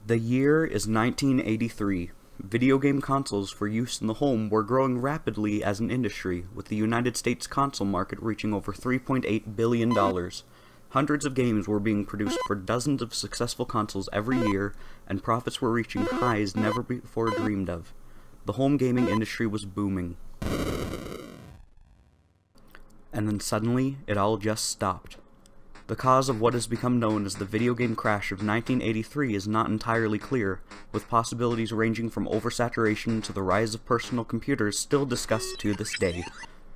The year is 1983. Video game consoles for use in the home were growing rapidly as an industry, with the United States console market reaching over $3.8 billion. Hundreds of games were being produced for dozens of successful consoles every year, and profits were reaching highs never before dreamed of. The home gaming industry was booming. And then suddenly, it all just stopped. The cause of what has become known as the video game crash of 1983 is not entirely clear, with possibilities ranging from oversaturation to the rise of personal computers still discussed to this day.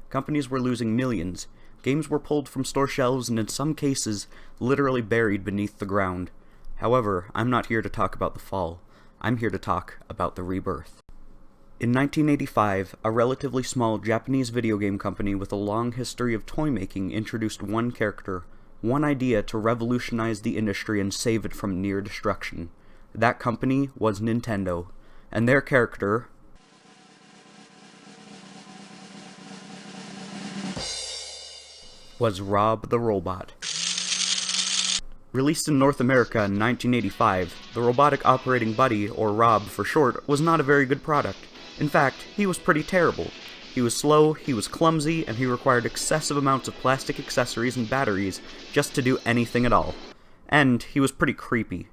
Companies were losing millions, games were pulled from store shelves and in some cases, literally buried beneath the ground. However, I'm not here to talk about the fall, I'm here to talk about the rebirth. In 1985, a relatively small Japanese video game company with a long history of toy making introduced one character, one idea to revolutionize the industry and save it from near destruction. That company was Nintendo, and their character was R.O.B the robot. Released in North America in 1985, the Robotic Operating Buddy, or R.O.B for short, was not a very good product. In fact, he was pretty terrible. He was slow, he was clumsy, and he required excessive amounts of plastic accessories and batteries just to do anything at all. And he was pretty creepy.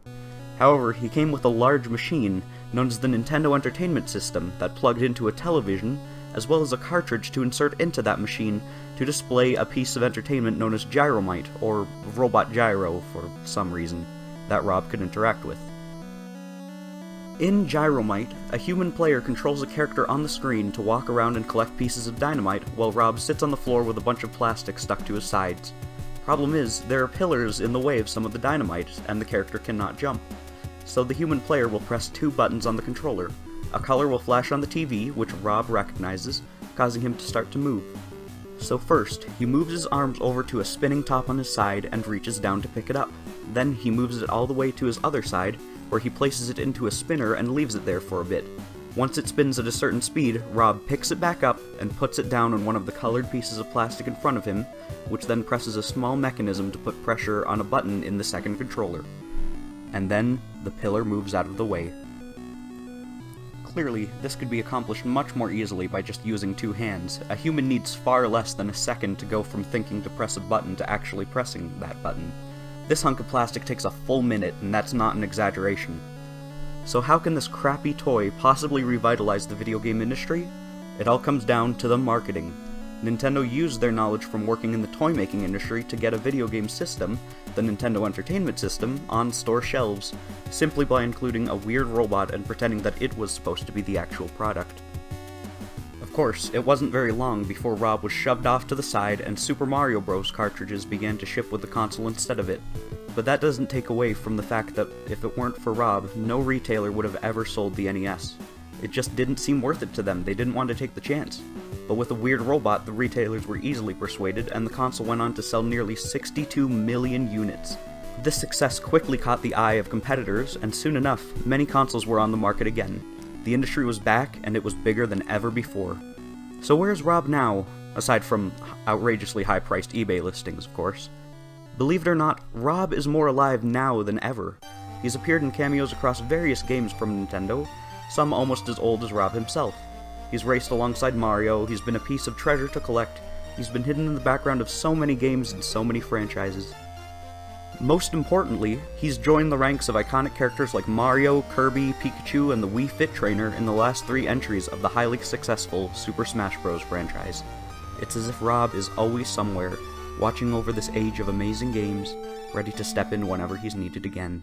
However, he came with a large machine known as the Nintendo Entertainment System that plugged into a television, as well as a cartridge to insert into that machine to display a piece of entertainment known as Gyromite, or Robot Gyro for some reason, that R.O.B could interact with. In Gyromite, a human player controls a character on the screen to walk around and collect pieces of dynamite, while R.O.B sits on the floor with a bunch of plastic stuck to his sides. Problem is, there are pillars in the way of some of the dynamite, and the character cannot jump. So the human player will press two buttons on the controller. A color will flash on the TV, which R.O.B recognizes, causing him to start to move. So first, he moves his arms over to a spinning top on his side and reaches down to pick it up. Then he moves it all the way to his other side, where he places it into a spinner and leaves it there for a bit. Once it spins at a certain speed, R.O.B picks it back up and puts it down on one of the colored pieces of plastic in front of him, which then presses a small mechanism to put pressure on a button in the second controller. And then, the pillar moves out of the way. Clearly, this could be accomplished much more easily by just using two hands. A human needs far less than a second to go from thinking to press a button to actually pressing that button. This hunk of plastic takes a full minute, and that's not an exaggeration. So how can this crappy toy possibly revitalize the video game industry? It all comes down to the marketing. Nintendo used their knowledge from working in the toy-making industry to get a video game system, the Nintendo Entertainment System, on store shelves, simply by including a weird robot and pretending that it was supposed to be the actual product. Of course, it wasn't very long before R.O.B was shoved off to the side and Super Mario Bros. Cartridges began to ship with the console instead of it. But that doesn't take away from the fact that if it weren't for R.O.B, no retailer would have ever sold the NES. It just didn't seem worth it to them, they didn't want to take the chance. But with a weird robot, the retailers were easily persuaded, and the console went on to sell nearly 62 million units. This success quickly caught the eye of competitors, and soon enough, many consoles were on the market again. The industry was back, and it was bigger than ever before. So where's R.O.B now? Aside from outrageously high-priced eBay listings, of course. Believe it or not, R.O.B is more alive now than ever. He's appeared in cameos across various games from Nintendo, some almost as old as R.O.B himself. He's raced alongside Mario, he's been a piece of treasure to collect, he's been hidden in the background of so many games and so many franchises. Most importantly, he's joined the ranks of iconic characters like Mario, Kirby, Pikachu, and the Wii Fit Trainer in the last 3 entries of the highly successful Super Smash Bros. Franchise. It's as if R.O.B is always somewhere, watching over this age of amazing games, ready to step in whenever he's needed again.